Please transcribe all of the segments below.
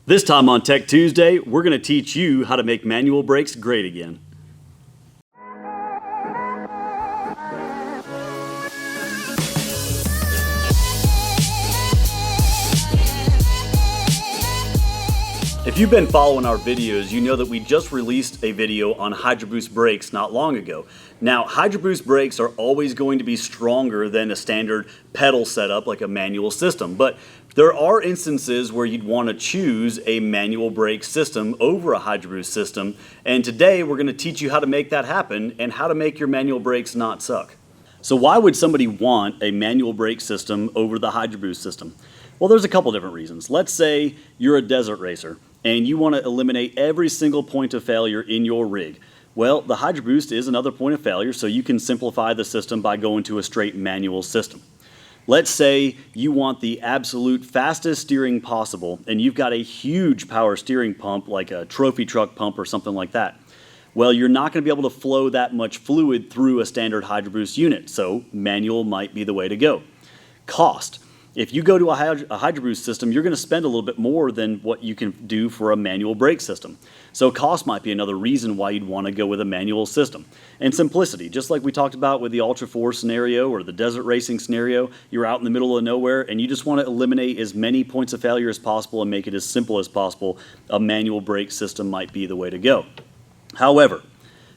This time on Tech Tuesday, we're going to teach you how to make manual brakes great again. If you've been following our videos, you know that we just released a video on hydroboost brakes not long ago. Now, hydroboost brakes are always going to be stronger than a standard pedal setup like a manual system, but there are instances where you'd want to choose a manual brake system over a hydroboost system, and today we're going to teach you how to make that happen and how to make your manual brakes not suck. So why would somebody want a manual brake system over the hydroboost system? Well, there's a couple different reasons. Let's say you're a desert racer and you want to eliminate every single point of failure in your rig. Well, the hydroboost is another point of failure, so you can simplify the system by going to a straight manual system. Let's say you want the absolute fastest steering possible and you've got a huge power steering pump like a trophy truck pump or something like that. Well, you're not going to be able to flow that much fluid through a standard hydroboost unit, so manual might be the way to go. Cost. If you go to a hydroboost system, you're going to spend a little bit more than what you can do for a manual brake system. So cost might be another reason why you'd want to go with a manual system. And simplicity, just like we talked about with the Ultra 4 scenario or the desert racing scenario, you're out in the middle of nowhere and you just want to eliminate as many points of failure as possible and make it as simple as possible. A manual brake system might be the way to go. However,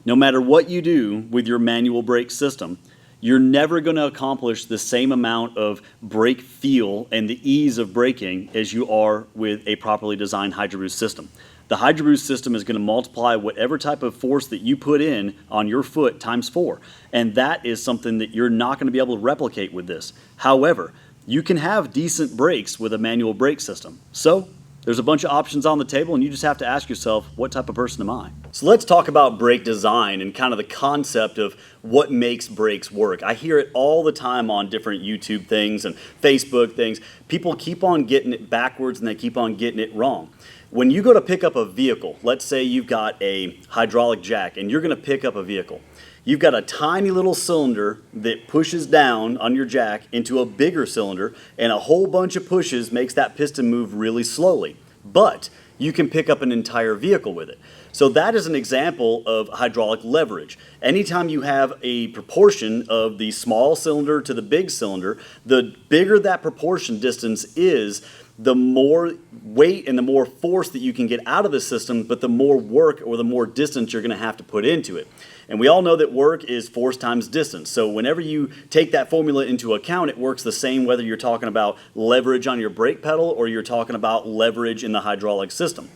no matter what you do with your manual brake system, you're never going to accomplish the same amount of brake feel and the ease of braking as you are with a properly designed hydroboost system. The hydroboost system is going to multiply whatever type of force that you put in on your foot times 4, and that is something that you're not going to be able to replicate with this. However, you can have decent brakes with a manual brake system. So there's a bunch of options on the table and you just have to ask yourself, what type of person am I? So let's talk about brake design and kind of the concept of what makes brakes work. I hear it all the time on different YouTube things and Facebook things. People keep on getting it backwards and they keep on getting it wrong. When you go to pick up a vehicle, let's say you've got a hydraulic jack and you're going to pick up a vehicle. You've got a tiny little cylinder that pushes down on your jack into a bigger cylinder, and a whole bunch of pushes makes that piston move really slowly. But you can pick up an entire vehicle with it. So that is an example of hydraulic leverage. Anytime you have a proportion of the small cylinder to the big cylinder, the bigger that proportion distance is, the more weight and the more force that you can get out of the system, but the more work or the more distance you're going to have to put into it. And we all know that work is force times distance. So whenever you take that formula into account, it works the same whether you're talking about leverage on your brake pedal or you're talking about leverage in the hydraulic system.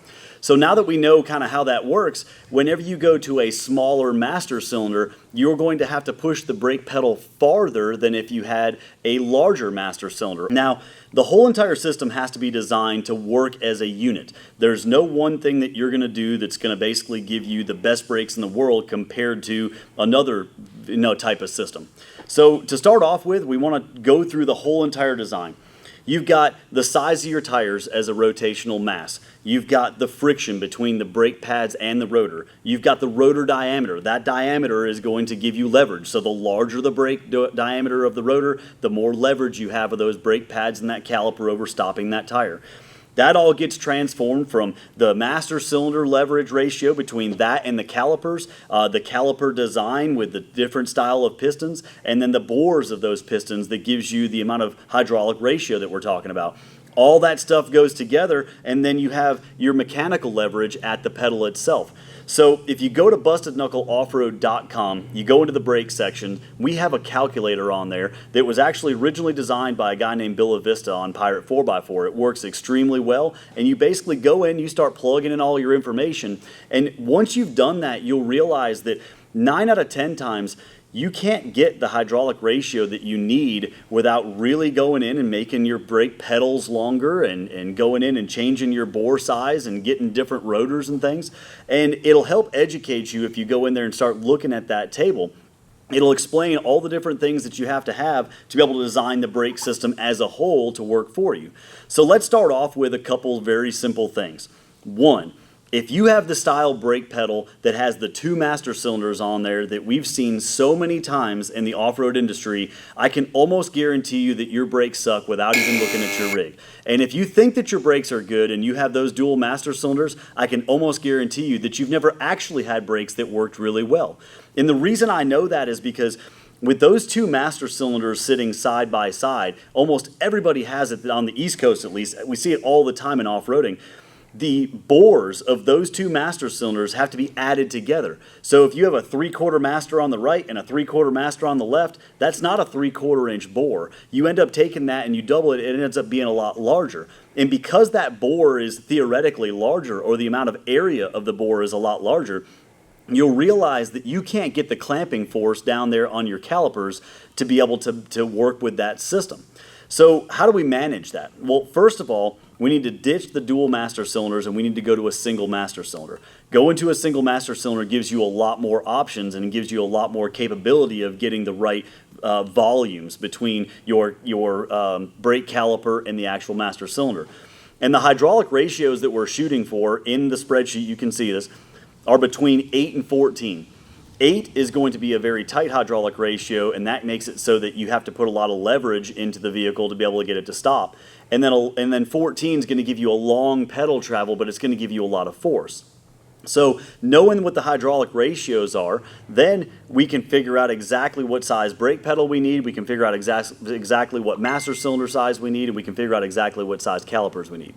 So now that we know kind of how that works, whenever you go to a smaller master cylinder, you're going to have to push the brake pedal farther than if you had a larger master cylinder. Now, the whole entire system has to be designed to work as a unit. There's no one thing that you're going to do that's going to basically give you the best brakes in the world compared to another type of system. So to start off with, we want to go through the whole entire design. You've got the size of your tires as a rotational mass. You've got the friction between the brake pads and the rotor. You've got the rotor diameter. That diameter is going to give you leverage. So the larger the brake diameter of the rotor, the more leverage you have of those brake pads and that caliper over stopping that tire. That all gets transformed from the master cylinder leverage ratio between that and the calipers, the caliper design with the different style of pistons, and then the bores of those pistons that gives you the amount of hydraulic ratio that we're talking about. All that stuff goes together, and then you have your mechanical leverage at the pedal itself. So if you go to BustedKnuckleOffRoad.com, you go into the brake section, we have a calculator on there that was actually originally designed by a guy named Bill Avista on Pirate 4x4. It works extremely well, and you basically go in, you start plugging in all your information, and once you've done that, you'll realize that 9 out of 10 times, you can't get the hydraulic ratio that you need without really going in and making your brake pedals longer and going in and changing your bore size and getting different rotors and things. And it'll help educate you if you go in there and start looking at that table. It'll explain all the different things that you have to be able to design the brake system as a whole to work for you. So let's start off with a couple very simple things. One, If you have the style brake pedal that has the 2 master cylinders on there that we've seen so many times in the off-road industry, I can almost guarantee you that your brakes suck without even looking at your rig. And if you think that your brakes are good and you have those dual master cylinders, I can almost guarantee you that you've never actually had brakes that worked really well. And the reason I know that is because with those 2 master cylinders sitting side by side, almost everybody has it on the East Coast at least. We see it all the time in off-roading. The bores of those 2 master cylinders have to be added together. So if you have a 3/4 master on the right and a 3/4 master on the left, that's not a 3/4 inch bore. You end up taking that and you double it, and it ends up being a lot larger. And because that bore is theoretically larger, or the amount of area of the bore is a lot larger, you'll realize that you can't get the clamping force down there on your calipers to be able to work with that system. So how do we manage that? Well, first of all, we need to ditch the dual master cylinders and we need to go to a single master cylinder. Going to a single master cylinder gives you a lot more options and gives you a lot more capability of getting the right volumes between your brake caliper and the actual master cylinder. And the hydraulic ratios that we're shooting for in the spreadsheet, you can see this, are between 8 and 14. 8 is going to be a very tight hydraulic ratio, and that makes it so that you have to put a lot of leverage into the vehicle to be able to get it to stop. And then 14 is going to give you a long pedal travel, but it's going to give you a lot of force. So knowing what the hydraulic ratios are, then we can figure out exactly what size brake pedal we need, we can figure out exactly what master cylinder size we need, and we can figure out exactly what size calipers we need.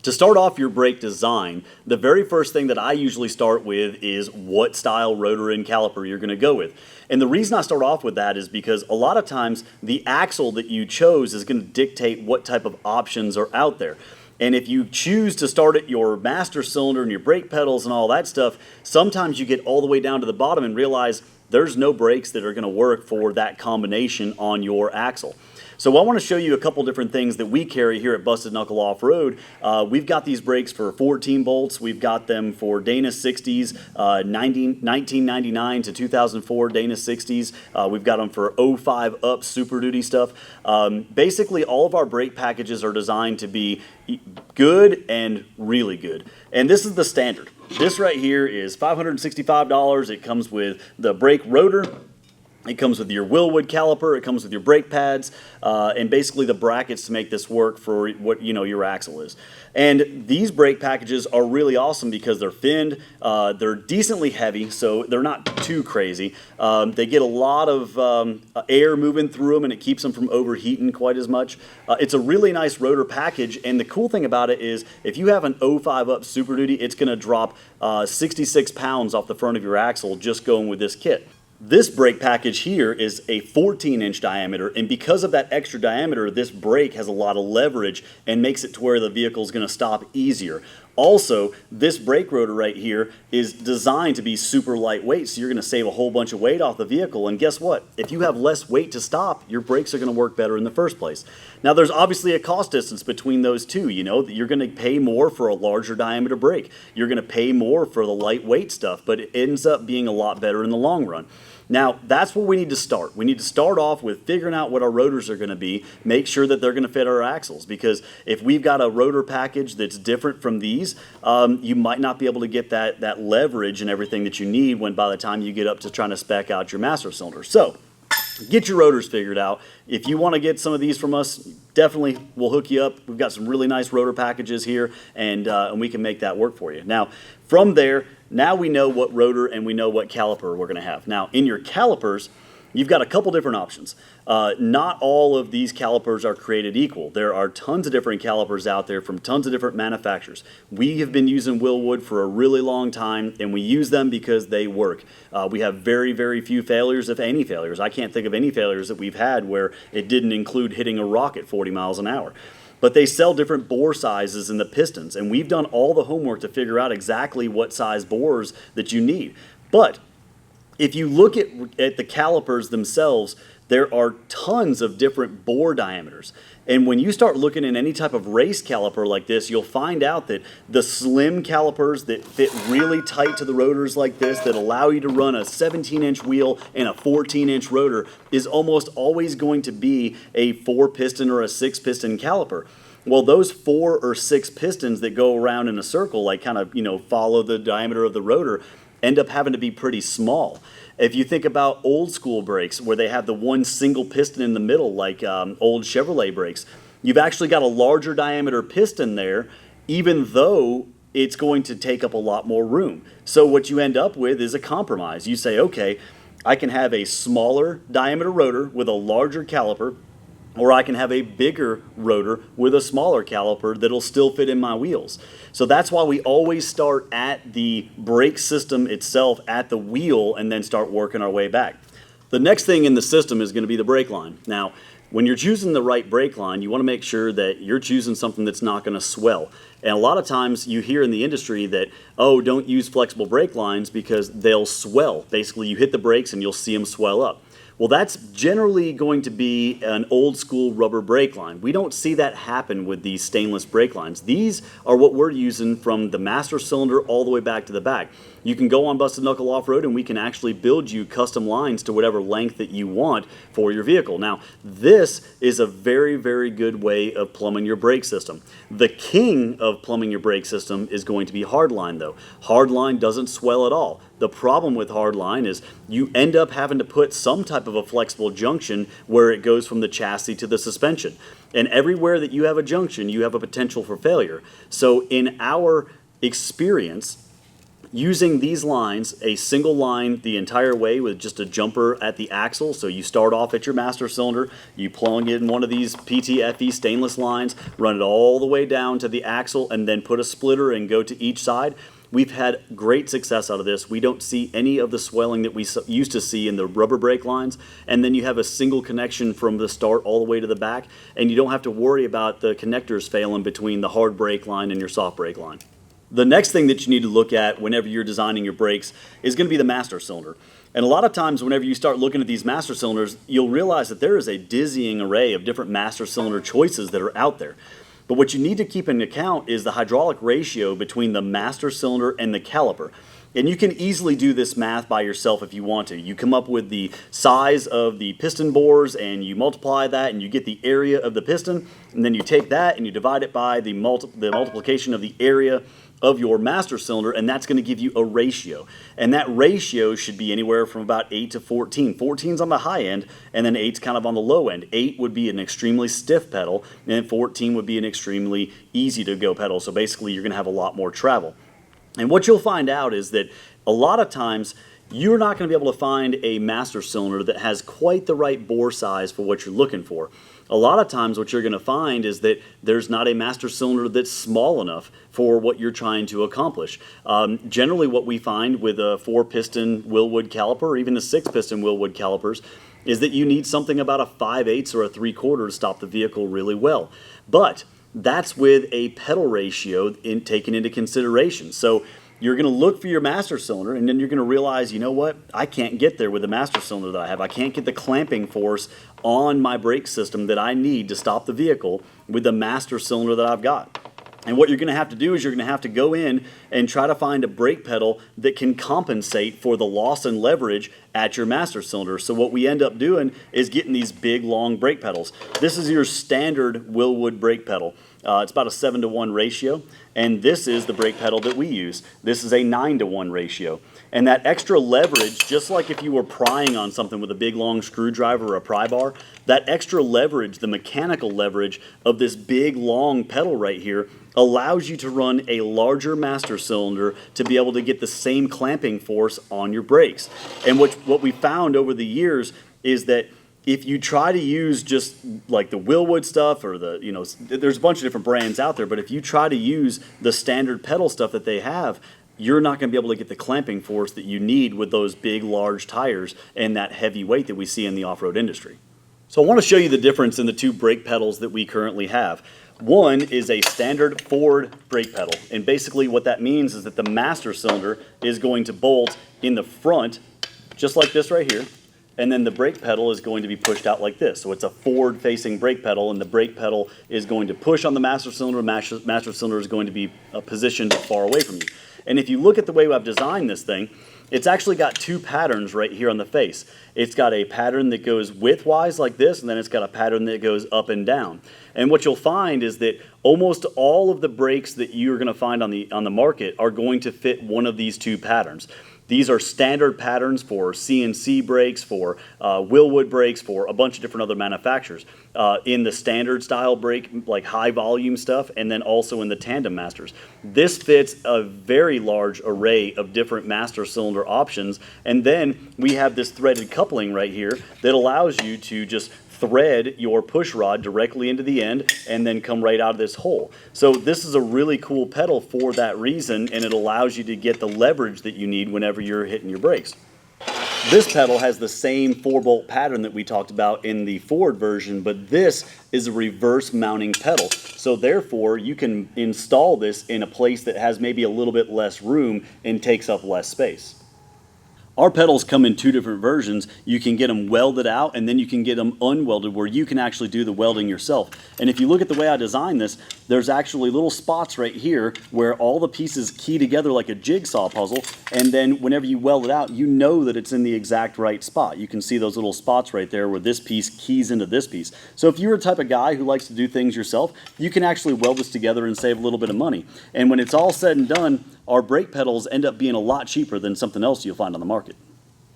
To start off your brake design, the very first thing that I usually start with is what style rotor and caliper you're going to go with. And the reason I start off with that is because a lot of times the axle that you chose is going to dictate what type of options are out there. And if you choose to start at your master cylinder and your brake pedals and all that stuff, sometimes you get all the way down to the bottom and realize there's no brakes that are going to work for that combination on your axle. So I want to show you a couple different things that we carry here at Busted Knuckle Off Road. We've got these brakes for 14 bolts. We've got them for Dana 60s, 1999 to 2004 Dana 60s. We've got them for 05 up Super Duty stuff. Basically, all of our brake packages are designed to be good and really good. And this is the standard. This right here is $565. It comes with the brake rotor. It comes with your Willwood caliper, it comes with your brake pads, and basically the brackets to make this work for what your axle is. And these brake packages are really awesome because they're thinned, they're decently heavy, so they're not too crazy. They get a lot of air moving through them and it keeps them from overheating quite as much. It's a really nice rotor package, and the cool thing about it is if you have an 05 up Super Duty, it's going to drop 66 pounds off the front of your axle just going with this kit. This brake package here is a 14-inch diameter, and because of that extra diameter, this brake has a lot of leverage and makes it to where the vehicle is going to stop easier. Also, this brake rotor right here is designed to be super lightweight, so you're going to save a whole bunch of weight off the vehicle. And guess what? If you have less weight to stop, your brakes are going to work better in the first place. Now, there's obviously a cost distance between those two. You know, you're going to pay more for a larger diameter brake. You're going to pay more for the lightweight stuff, but it ends up being a lot better in the long run. Now, that's where we need to start. We need to start off with figuring out what our rotors are going to be, make sure that they're going to fit our axles, because if we've got a rotor package that's different from these, you might not be able to get that leverage and everything that you need when by the time you get up to trying to spec out your master cylinder. So, get your rotors figured out. If you want to get some of these from us, definitely we'll hook you up. We've got some really nice rotor packages here, and we can make that work for you. Now, from there, now we know what rotor and we know what caliper we're going to have. Now, in your calipers, you've got a couple different options. Not all of these calipers are created equal. There are tons of different calipers out there from tons of different manufacturers. We have been using Willwood for a really long time, and we use them because they work. We have very, very few failures, if any failures. I can't think of any failures that we've had where it didn't include hitting a rock at 40 miles an hour. But they sell different bore sizes in the pistons, and we've done all the homework to figure out exactly what size bores that you need. But if you look at the calipers themselves, there are tons of different bore diameters. And when you start looking at any type of race caliper like this, you'll find out that the slim calipers that fit really tight to the rotors like this, that allow you to run a 17-inch wheel and a 14-inch rotor, is almost always going to be a 4-piston or a 6-piston caliper. Well, those 4 or 6 pistons that go around in a circle, like kind of, follow the diameter of the rotor, end up having to be pretty small. If you think about old school brakes where they have the one single piston in the middle, like old Chevrolet brakes, you've actually got a larger diameter piston there, even though it's going to take up a lot more room. So what you end up with is a compromise. You say, okay, I can have a smaller diameter rotor with a larger caliper, or I can have a bigger rotor with a smaller caliper that'll still fit in my wheels. So that's why we always start at the brake system itself, at the wheel, and then start working our way back. The next thing in the system is going to be the brake line. Now, when you're choosing the right brake line, you want to make sure that you're choosing something that's not going to swell. And a lot of times you hear in the industry that, oh, don't use flexible brake lines because they'll swell. Basically, you hit the brakes and you'll see them swell up. Well, that's generally going to be an old school rubber brake line. We don't see that happen with these stainless brake lines. These are what we're using from the master cylinder all the way back to the back. You can go on Busted Knuckle Off Road and we can actually build you custom lines to whatever length that you want for your vehicle. Now, this is a very, very good way of plumbing your brake system. The king of plumbing your brake system is going to be hardline though. Hardline doesn't swell at all. The problem with hardline is you end up having to put some type of a flexible junction where it goes from the chassis to the suspension. And everywhere that you have a junction, you have a potential for failure. So in our experience, using these lines, a single line the entire way with just a jumper at the axle, so you start off at your master cylinder, you plug in one of these PTFE stainless lines, run it all the way down to the axle, and then put a splitter and go to each side. We've had great success out of this. We don't see any of the swelling that we used to see in the rubber brake lines, and then you have a single connection from the start all the way to the back, and you don't have to worry about the connectors failing between the hard brake line and your soft brake line. The next thing that you need to look at whenever you're designing your brakes is going to be the master cylinder. And a lot of times whenever you start looking at these master cylinders, you'll realize that there is a dizzying array of different master cylinder choices that are out there. But what you need to keep into account is the hydraulic ratio between the master cylinder and the caliper. And you can easily do this math by yourself if you want to. You come up with the size of the piston bores and you multiply that and you get the area of the piston, and then you take that and you divide it by the multiplication of the area of your master cylinder, and that's going to give you a ratio. And that ratio should be anywhere from about 8 to 14. 14's on the high end, and then 8's kind of on the low end. 8 would be an extremely stiff pedal, and 14 would be an extremely easy to go pedal. So basically you're going to have a lot more travel. And what you'll find out is that a lot of times you're not going to be able to find a master cylinder that has quite the right bore size for what you're looking for. A lot of times what you're going to find is that there's not a master cylinder that's small enough for what you're trying to accomplish. Generally what we find with a 4-piston Willwood caliper, or even a 6-piston Willwood calipers, is that you need something about a 5/8 or a 3/4 to stop the vehicle really well. But that's with a pedal ratio taken into consideration. So you're going to look for your master cylinder, and then you're going to realize, you know what, I can't get there with the master cylinder that I have. I can't get the clamping force on my brake system that I need to stop the vehicle with the master cylinder that I've got. And what you're going to have to do is you're going to have to go in and try to find a brake pedal that can compensate for the loss in leverage at your master cylinder. So what we end up doing is getting these big, long brake pedals. This is your standard Willwood brake pedal. It's about a 7-to-1 ratio, and this is the brake pedal that we use. This is a 9-to-1 ratio. And that extra leverage, just like if you were prying on something with a big long screwdriver or a pry bar, that extra leverage, the mechanical leverage of this big long pedal right here, allows you to run a larger master cylinder to be able to get the same clamping force on your brakes. And what we found over the years is that if you try to use just like the Willwood stuff or the, there's a bunch of different brands out there, but if you try to use the standard pedal stuff that they have, you're not going to be able to get the clamping force that you need with those big, large tires and that heavy weight that we see in the off-road industry. So I want to show you the difference in the two brake pedals that we currently have. One is a standard Ford brake pedal, and basically what that means is that the master cylinder is going to bolt in the front, just like this right here, and then the brake pedal is going to be pushed out like this. So it's a forward-facing brake pedal, and the brake pedal is going to push on the master cylinder. Master cylinder is going to be positioned far away from you. And if you look at the way I've designed this thing, it's actually got two patterns right here on the face. It's got a pattern that goes widthwise like this, and then it's got a pattern that goes up and down. And what you'll find is that almost all of the brakes that you're going to find on the market are going to fit one of these two patterns. These are standard patterns for CNC brakes, for Willwood brakes, for a bunch of different other manufacturers. In the standard style brake, like high volume stuff, and then also in the tandem masters. This fits a very large array of different master cylinder options. And then we have this threaded coupling right here that allows you to just thread your push rod directly into the end and then come right out of this hole. So this is a really cool pedal for that reason, and it allows you to get the leverage that you need whenever you're hitting your brakes. This pedal has the same 4-bolt pattern that we talked about in the Ford version, but this is a reverse mounting pedal. So therefore, you can install this in a place that has maybe a little bit less room and takes up less space. Our pedals come in two different versions. You can get them welded out, and then you can get them unwelded where you can actually do the welding yourself. And if you look at the way I designed this, there's actually little spots right here where all the pieces key together like a jigsaw puzzle, and then whenever you weld it out, you know that it's in the exact right spot. You can see those little spots right there where this piece keys into this piece. So if you're a type of guy who likes to do things yourself, you can actually weld this together and save a little bit of money. And when it's all said and done, our brake pedals end up being a lot cheaper than something else you'll find on the market.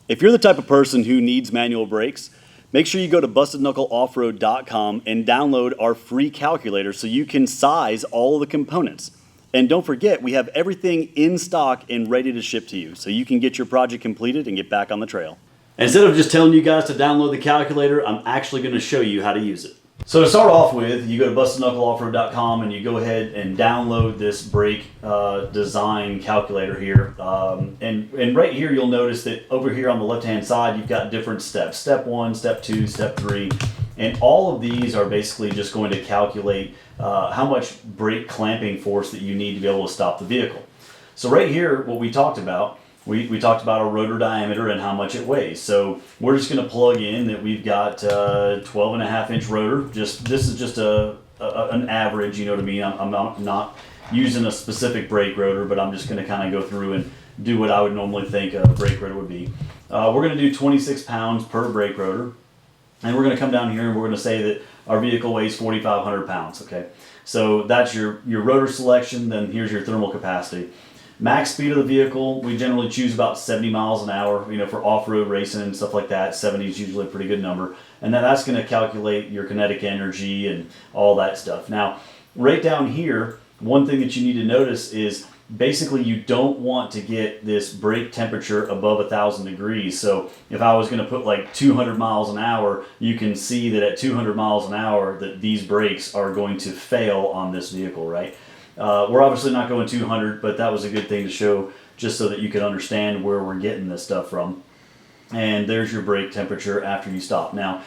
If you're the type of person who needs manual brakes, make sure you go to bustedknuckleoffroad.com and download our free calculator so you can size all of the components. And don't forget, we have everything in stock and ready to ship to you so you can get your project completed and get back on the trail. Instead of just telling you guys to download the calculator, I'm actually going to show you how to use it. So to start off with, you go to bustedknuckleoffroad.com and you go ahead and download this brake design calculator here. And right here you'll notice that over here on the left hand side you've got different steps. Step 1, Step 2, Step 3. And all of these are basically just going to calculate how much brake clamping force that you need to be able to stop the vehicle. So right here, what we talked about, we talked about a rotor diameter and how much it weighs. So we're just going to plug in that we've got 12.5-inch rotor. This is just an average, you know what I mean? I'm not using a specific brake rotor, but I'm just going to kind of go through and do what I would normally think a brake rotor would be. We're going to do 26 pounds per brake rotor. And we're going to come down here and we're going to say that our vehicle weighs 4,500 pounds, okay? So that's your rotor selection, then here's your thermal capacity. Max speed of the vehicle, we generally choose about 70 miles an hour, you know, for off-road racing and stuff like that. 70 is usually a pretty good number. And then that's going to calculate your kinetic energy and all that stuff. Now, right down here, one thing that you need to notice is basically you don't want to get this brake temperature above 1,000 degrees. So if I was going to put like 200 miles an hour, you can see that at 200 miles an hour that these brakes are going to fail on this vehicle, right? We're obviously not going 200, but that was a good thing to show just so that you could understand where we're getting this stuff from. And there's your brake temperature after you stop. Now,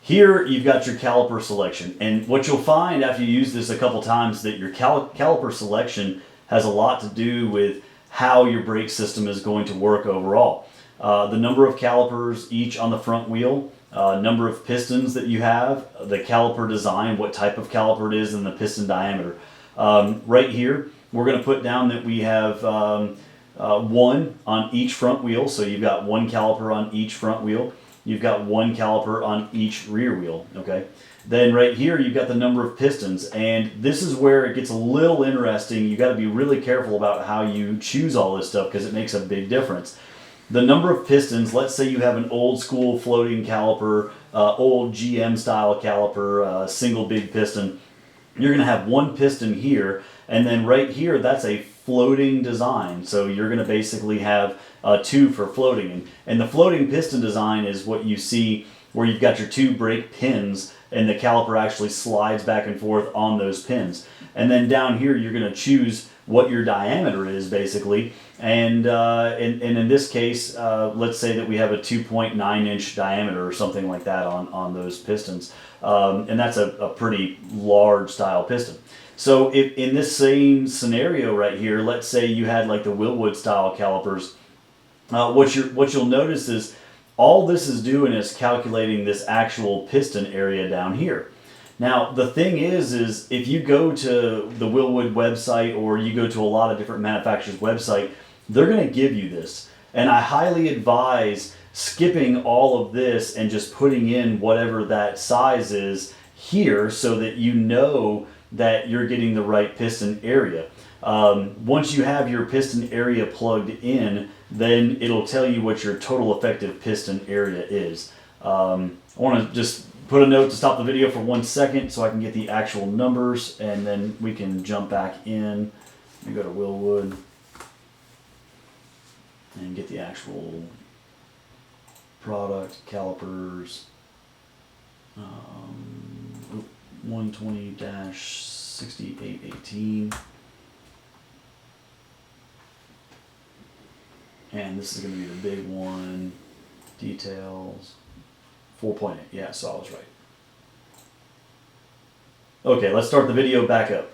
here you've got your caliper selection. And what you'll find after you use this a couple times that your caliper selection has a lot to do with how your brake system is going to work overall. The number of calipers each on the front wheel, number of pistons that you have, the caliper design, what type of caliper it is, and the piston diameter. Right here, we're going to put down that we have one on each front wheel. So you've got one caliper on each front wheel. You've got one caliper on each rear wheel, okay? Then right here, you've got the number of pistons. And this is where it gets a little interesting. You've got to be really careful about how you choose all this stuff because it makes a big difference. The number of pistons, let's say you have an old school floating caliper, old GM style caliper, single big piston. You're going to have one piston here, and then right here, that's a floating design. So you're going to basically have two for floating. And the floating piston design is what you see where you've got your two brake pins, and the caliper actually slides back and forth on those pins. And then down here, you're going to choose what your diameter is, basically. And in this case, let's say that we have a 2.9-inch diameter or something like that on those pistons. And that's a pretty large style piston. So if in this same scenario right here, let's say you had like the Willwood style calipers, what you'll notice is all this is doing is calculating this actual piston area down here. Now the thing is if you go to the Willwood website or you go to a lot of different manufacturers' website, they're going to give you this. And I highly advise skipping all of this and just putting in whatever that size is here so that you know that you're getting the right piston area. Once you have your piston area plugged in, then it'll tell you what your total effective piston area is. I want to just put a note to stop the video for 1 second so I can get the actual numbers, and then we can jump back in. Let me go to Willwood and get the actual product calipers. 120-6818. And this is going to be the big one. Details. 4.8. Yeah, so I was right. Okay, let's start the video back up.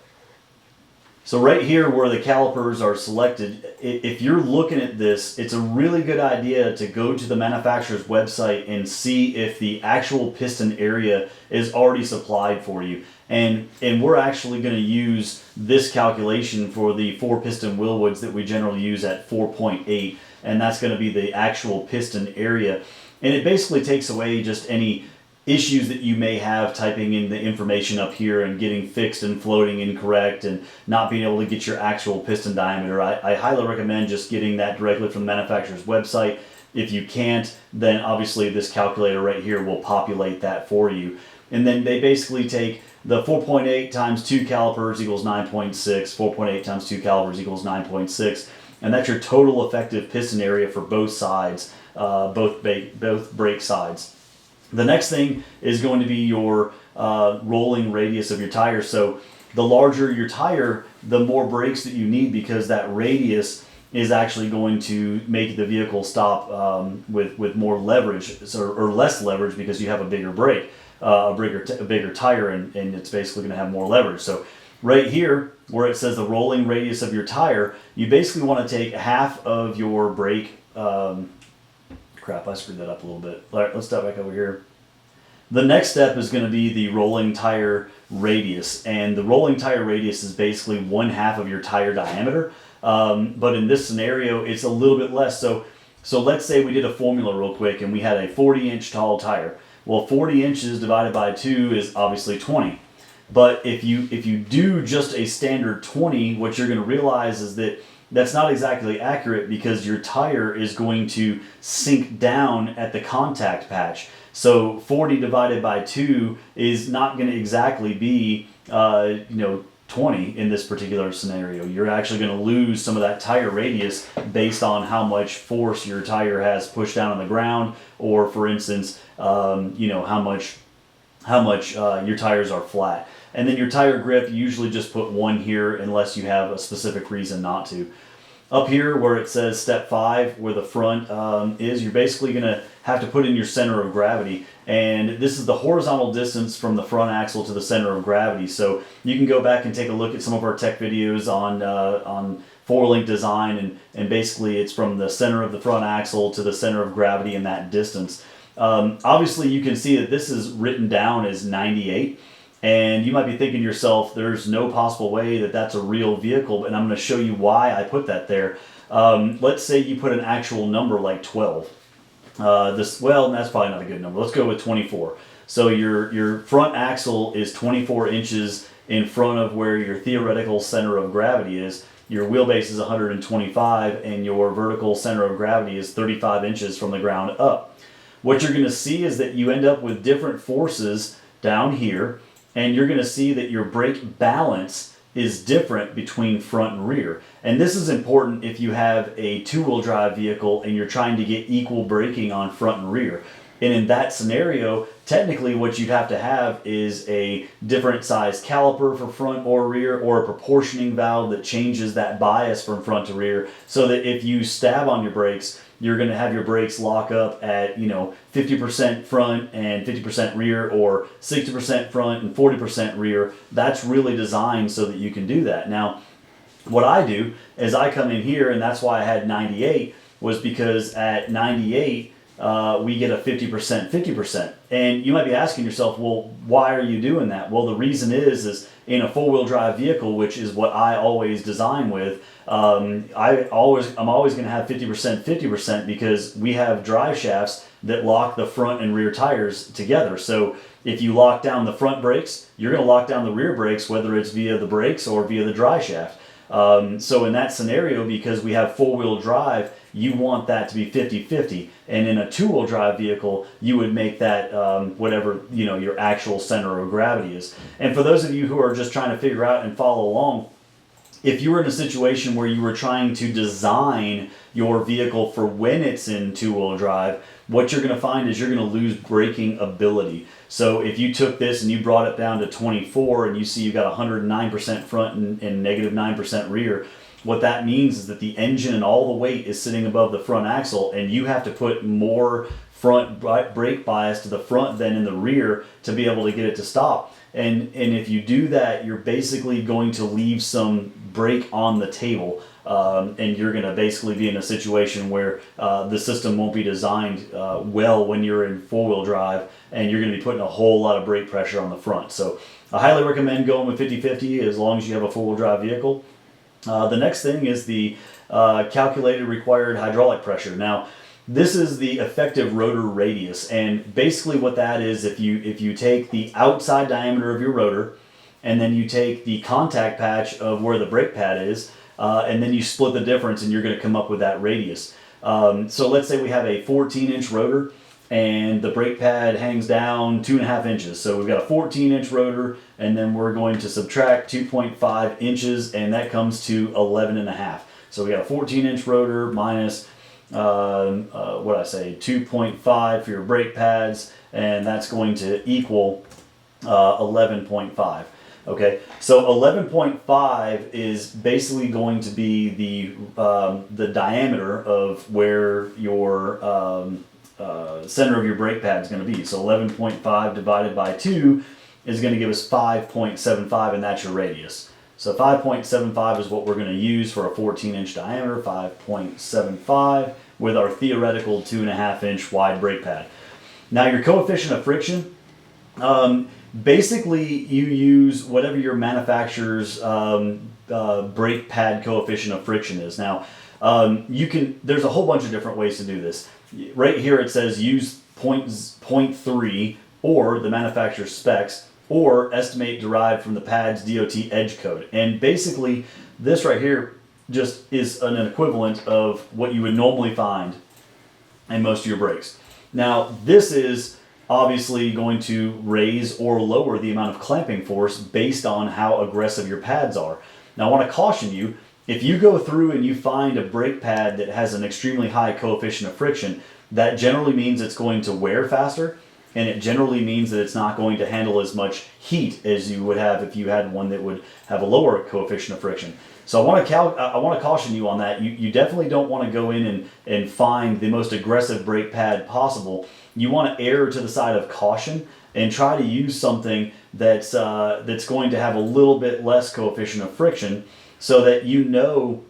So right here where the calipers are selected, if you're looking at this, it's a really good idea to go to the manufacturer's website and see if the actual piston area is already supplied for you. And we're actually going to use this calculation for the 4-piston Willwoods that we generally use at 4.8, and that's going to be the actual piston area. And it basically takes away just any issues that you may have typing in the information up here and getting fixed and floating incorrect and not being able to get your actual piston diameter. I highly recommend just getting that directly from the manufacturer's website. If you can't, then obviously this calculator right here will populate that for you. And then they basically take the 4.8 times 2 calipers equals 9.6, 4.8 times 2 calipers equals 9.6, and that's your total effective piston area for both sides, both brake sides. The next thing is going to be your rolling radius of your tire. So the larger your tire, the more brakes that you need, because that radius is actually going to make the vehicle stop with more leverage, or less leverage, because you have a bigger brake, a bigger tire, and it's basically going to have more leverage. So right here where it says the rolling radius of your tire, you basically want to take half of your brake. Crap, I screwed that up a little bit. All right, let's step back over here. The next step is going to be the rolling tire radius, and the rolling tire radius is basically 1/2 of your tire diameter. But in this scenario, it's a little bit less. So let's say we did a formula real quick, and we had a 40-inch tall tire. Well, 40 inches divided by 2 is obviously 20. But if you do just a standard 20, what you're going to realize is that that's not exactly accurate, because your tire is going to sink down at the contact patch. So 40 divided by 2 is not going to exactly be 20 in this particular scenario. You're actually going to lose some of that tire radius based on how much force your tire has pushed down on the ground, or for instance, how much your tires are flat. And then your tire grip, you usually just put 1 here unless you have a specific reason not to. Up here where it says step 5, where the front is, you're basically going to have to put in your center of gravity. And this is the horizontal distance from the front axle to the center of gravity. So you can go back and take a look at some of our tech videos on 4-link design, and basically it's from the center of the front axle to the center of gravity in that distance. Obviously you can see that this is written down as 98. And you might be thinking to yourself, there's no possible way that that's a real vehicle, and I'm going to show you why I put that there. Let's say you put an actual number like 12. Well, that's probably not a good number. Let's go with 24. So your front axle is 24 inches in front of where your theoretical center of gravity is. Your wheelbase is 125, and your vertical center of gravity is 35 inches from the ground up. What you're going to see is that you end up with different forces down here, and you're going to see that your brake balance is different between front and rear. And this is important if you have a 2-wheel drive vehicle and you're trying to get equal braking on front and rear. And in that scenario, technically what you'd have to have is a different size caliper for front or rear, or a proportioning valve that changes that bias from front to rear, so that if you stab on your brakes, you're going to have your brakes lock up at 50% front and 50% rear, or 60% front and 40% rear. That's really designed so that you can do that. Now, what I do is I come in here, and that's why I had 98, was because at 98, we get a 50%, 50%. And you might be asking yourself, well, why are you doing that? Well, the reason is in a four-wheel drive vehicle, which is what I always design with, I'm always going to have 50%, 50% because we have drive shafts that lock the front and rear tires together. So if you lock down the front brakes, you're going to lock down the rear brakes, whether it's via the brakes or via the drive shaft. So in that scenario, because we have four-wheel drive, you want that to be 50-50. And in a two-wheel drive vehicle, you would make that whatever your actual center of gravity is. And for those of you who are just trying to figure out and follow along, if you were in a situation where you were trying to design your vehicle for when it's in two-wheel drive, what you're going to find is you're going to lose braking ability. So if you took this and you brought it down to 24 and you see you got 109% front and negative 9% rear, what that means is that the engine and all the weight is sitting above the front axle, and you have to put more front brake bias to the front than in the rear to be able to get it to stop. And if you do that, you're basically going to leave some brake on the table, and you're going to basically be in a situation where the system won't be designed well when you're in four-wheel drive, and you're going to be putting a whole lot of brake pressure on the front. So I highly recommend going with 50-50 as long as you have a four-wheel drive vehicle. The next thing is the calculated required hydraulic pressure. Now, this is the effective rotor radius, and basically what that is, if you take the outside diameter of your rotor, and then you take the contact patch of where the brake pad is, and then you split the difference, and you're going to come up with that radius. So let's say we have a 14-inch rotor, and the brake pad hangs down 2.5 inches. So we've got a 14-inch rotor, and then we're going to subtract 2.5 inches, and that comes to 11.5. So we got a 14-inch rotor minus 2.5 for your brake pads, and that's going to equal 11.5. Okay, so 11.5 is basically going to be the diameter of where your center of your brake pad is going to be. So 11.5 divided by 2 is going to give us 5.75, and that's your radius. So 5.75 is what we're going to use for a 14-inch diameter, 5.75 with our theoretical 2.5-inch wide brake pad. Now your coefficient of friction, basically you use whatever your manufacturer's brake pad coefficient of friction is. Now there's a whole bunch of different ways to do this. Right here it says use 0.3 or the manufacturer's specs, or estimate derived from the pad's DOT edge code. And basically this right here just is an equivalent of what you would normally find in most of your brakes. Now this is obviously going to raise or lower the amount of clamping force based on how aggressive your pads are. Now I want to caution you, if you go through and you find a brake pad that has an extremely high coefficient of friction, that generally means it's going to wear faster, and it generally means that it's not going to handle as much heat as you would have if you had one that would have a lower coefficient of friction. So I want to caution you on that. You definitely don't want to go in and find the most aggressive brake pad possible. You want to err to the side of caution and try to use something that's going to have a little bit less coefficient of friction, so that you know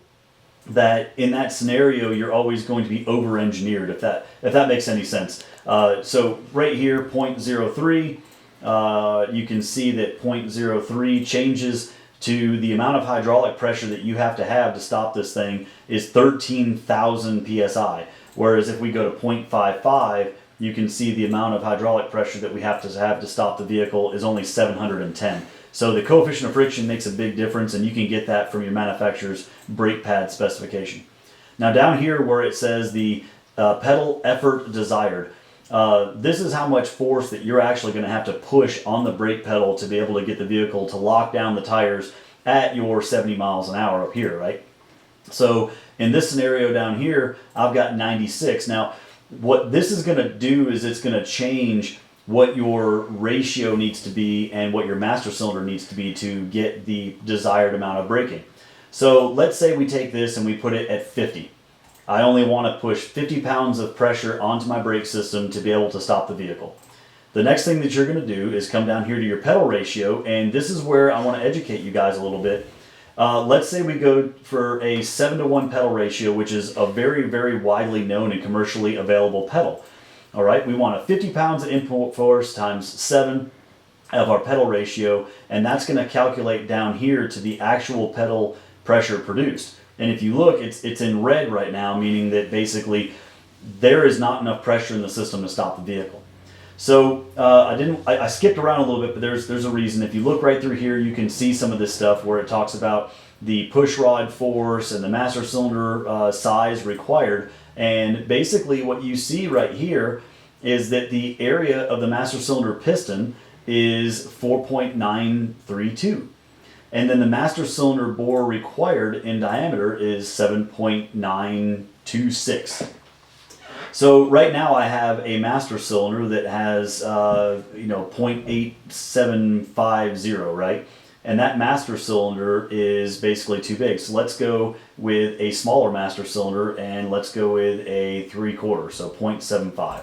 that in that scenario you're always going to be over-engineered, if that makes any sense. So right here, 0.03, you can see that 0.03 changes to the amount of hydraulic pressure that you have to stop this thing is 13,000 psi. Whereas if we go to 0.55, you can see the amount of hydraulic pressure that we have to stop the vehicle is only 710. So the coefficient of friction makes a big difference, and you can get that from your manufacturer's brake pad specification. Now down here where it says the pedal effort desired, this is how much force that you're actually going to have to push on the brake pedal to be able to get the vehicle to lock down the tires at your 70 miles an hour up here, right? So in this scenario down here, I've got 96. Now what this is going to do is it's going to change what your ratio needs to be and what your master cylinder needs to be to get the desired amount of braking. So let's say we take this and we put it at 50. I only want to push 50 pounds of pressure onto my brake system to be able to stop the vehicle. The next thing that you're going to do is come down here to your pedal ratio, and this is where I want to educate you guys a little bit. Let's say we go for a 7-to-1 pedal ratio, which is a very, very widely known and commercially available pedal. All right, we want a 50 pounds of input force times 7 of our pedal ratio, and that's going to calculate down here to the actual pedal pressure produced. And if you look, it's in red right now, meaning that basically there is not enough pressure in the system to stop the vehicle. So I skipped around a little bit, but there's a reason. If you look right through here, you can see some of this stuff where it talks about the push rod force and the master cylinder size required. And basically what you see right here is that the area of the master cylinder piston is 4.932. And then the master cylinder bore required in diameter is 7.926. So right now I have a master cylinder that has 0.8750, right? And that master cylinder is basically too big. So let's go with a smaller master cylinder, and let's go with a 3/4, so 0.75.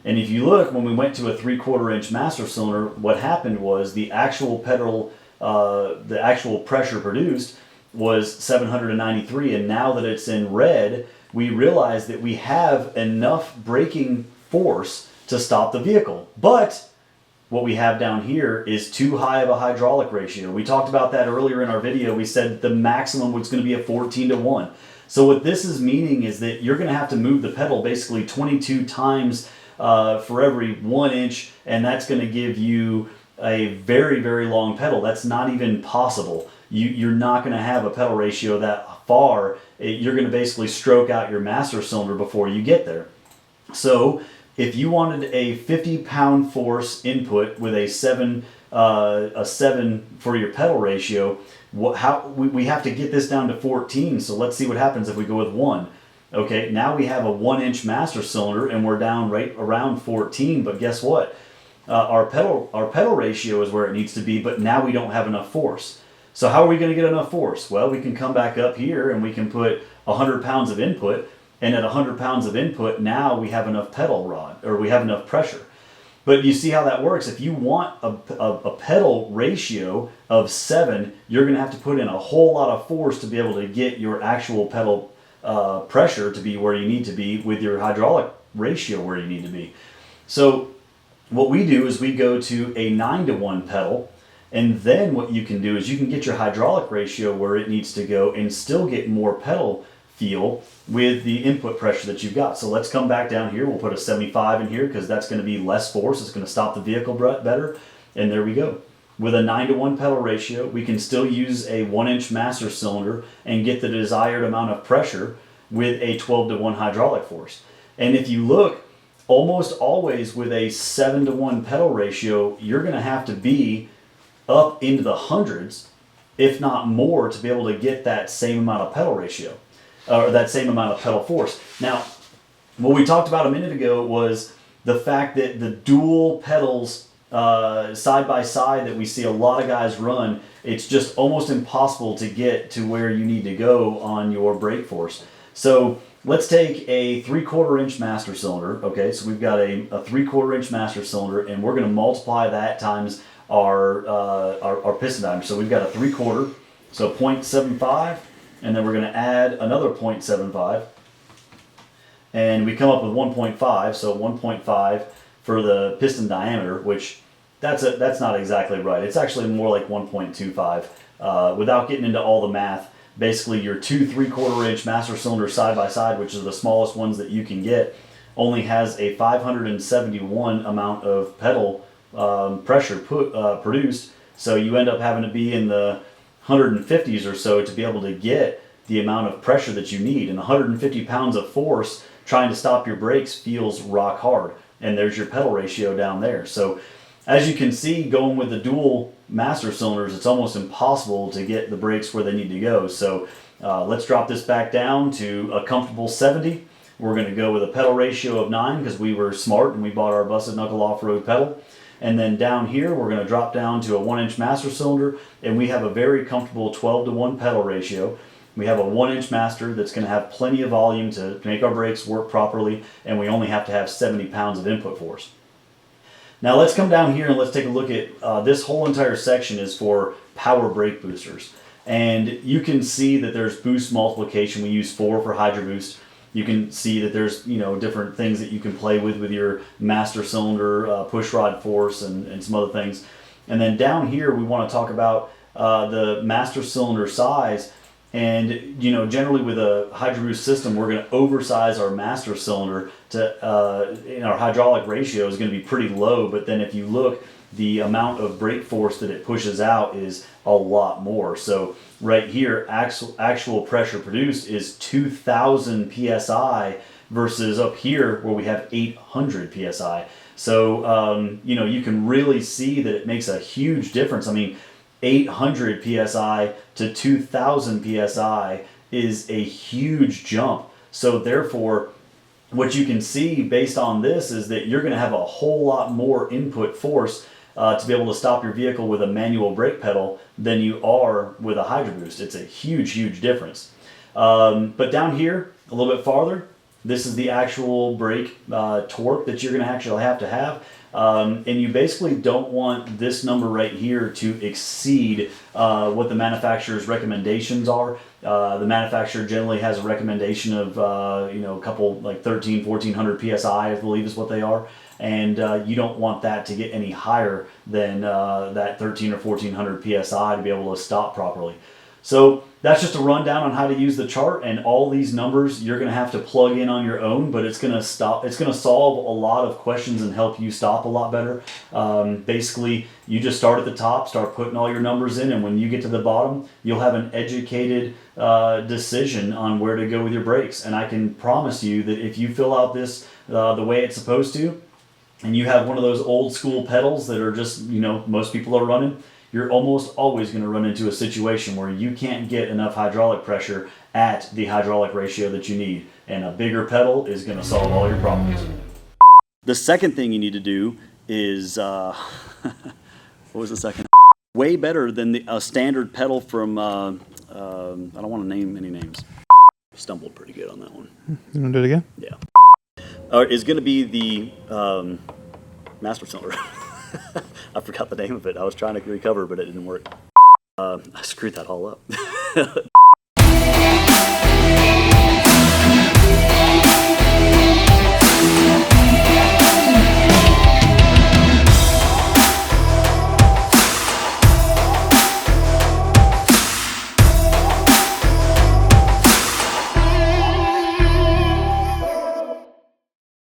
And if you look, when we went to a 3/4 inch master cylinder, what happened was the actual pedal, the actual pressure produced was 793, and now that it's in red, we realize that we have enough braking force to stop the vehicle. But what we have down here is too high of a hydraulic ratio. We talked about that earlier in our video. We said the maximum was going to be a 14:1. So what this is meaning is that you're going to have to move the pedal basically 22 times for every 1 inch, and that's going to give you a very, very long pedal. That's not even possible. You're not going to have a pedal ratio that far. You're going to basically stroke out your master cylinder before you get there. So if you wanted a 50 pound force input with a 7 for your pedal ratio, we have to get this down to 14. So let's see what happens if we go with 1. Okay, now we have a 1 inch master cylinder and we're down right around 14, but guess what? Our pedal ratio is where it needs to be, but now we don't have enough force. So how are we going to get enough force? Well, we can come back up here and we can put 100 pounds of input, and at 100 pounds of input, now we have enough pedal rod, or we have enough pressure. But you see how that works. If you want a pedal ratio of 7, you're going to have to put in a whole lot of force to be able to get your actual pedal pressure to be where you need to be with your hydraulic ratio where you need to be. So what we do is we go to a 9:1 pedal, and then what you can do is you can get your hydraulic ratio where it needs to go and still get more pedal feel with the input pressure that you've got. So let's come back down here. We'll put a 75 in here because that's going to be less force. It's going to stop the vehicle better. And there we go. With a 9:1 pedal ratio, we can still use a 1 inch master cylinder and get the desired amount of pressure with a 12:1 hydraulic force. And if you look, almost always with a 7:1 pedal ratio, you're going to have to be up into the hundreds, if not more, to be able to get that same amount of pedal ratio, or that same amount of pedal force. Now, what we talked about a minute ago was the fact that the dual pedals side by side that we see a lot of guys run, it's just almost impossible to get to where you need to go on your brake force. So let's take a 3/4 inch master cylinder. Okay, so we've got a 3/4 inch master cylinder, and we're going to multiply that times our piston diameter. So we've got a 3/4, so 0.75, and then we're going to add another 0.75, and we come up with 1.5. So 1.5 for the piston diameter, which that's not exactly right. It's actually more like 1.25. Without getting into all the math, basically your 2 3/4 inch master cylinders side by side, which is the smallest ones that you can get, only has a 571 amount of pedal pressure produced. So you end up having to be in the 150s or so to be able to get the amount of pressure that you need. And 150 pounds of force trying to stop your brakes feels rock hard. And there's your pedal ratio down there. So as you can see, going with the dual master cylinders, it's almost impossible to get the brakes where they need to go. So let's drop this back down to a comfortable 70. We're going to go with a pedal ratio of 9 because we were smart and we bought our Busted Knuckle Off Road pedal. And then down here, we're going to drop down to a 1 inch master cylinder, and we have a very comfortable 12:1 pedal ratio. We have a 1 inch master that's going to have plenty of volume to make our brakes work properly, and we only have to have 70 pounds of input force. Now let's come down here and let's take a look at this whole entire section is for power brake boosters. And you can see that there's boost multiplication. We use 4 for hydroboost. You can see that there's different things that you can play with your master cylinder, push rod force, and some other things. And then down here we want to talk about the master cylinder size. And generally with a hydroboost system, we're going to oversize our master cylinder to our hydraulic ratio is going to be pretty low. But then if you look, the amount of brake force that it pushes out is a lot more. So right here, actual pressure produced is 2,000 psi versus up here where we have 800 psi. So you can really see that it makes a huge difference. I mean, 800 psi to 2,000 psi is a huge jump. So therefore, what you can see based on this is that you're going to have a whole lot more input force to be able to stop your vehicle with a manual brake pedal than you are with a hydroboost. It's a huge, huge difference. But down here, a little bit farther, this is the actual brake torque that you're going to actually have to have. And you basically don't want this number right here to exceed what the manufacturer's recommendations are. The manufacturer generally has a recommendation of a couple like 1,400 psi, I believe is what they are. And you don't want that to get any higher than that 1,300 or 1,400 psi to be able to stop properly. So that's just a rundown on how to use the chart, and all these numbers you're going to have to plug in on your own, but it's going to solve a lot of questions and help you stop a lot better. Basically, you just start at the top, start putting all your numbers in, and when you get to the bottom, you'll have an educated decision on where to go with your brakes. And I can promise you that if you fill out this the way it's supposed to, and you have one of those old school pedals that are just, most people are running, you're almost always going to run into a situation where you can't get enough hydraulic pressure at the hydraulic ratio that you need. And a bigger pedal is going to solve all your problems. The second thing you need to do is, what was the second? Way better than a standard pedal from, I don't want to name any names. Stumbled pretty good on that one. You want to do it again? Yeah. Is going to be the master cylinder. I forgot the name of it. I was trying to recover, but it didn't work. I screwed that all up.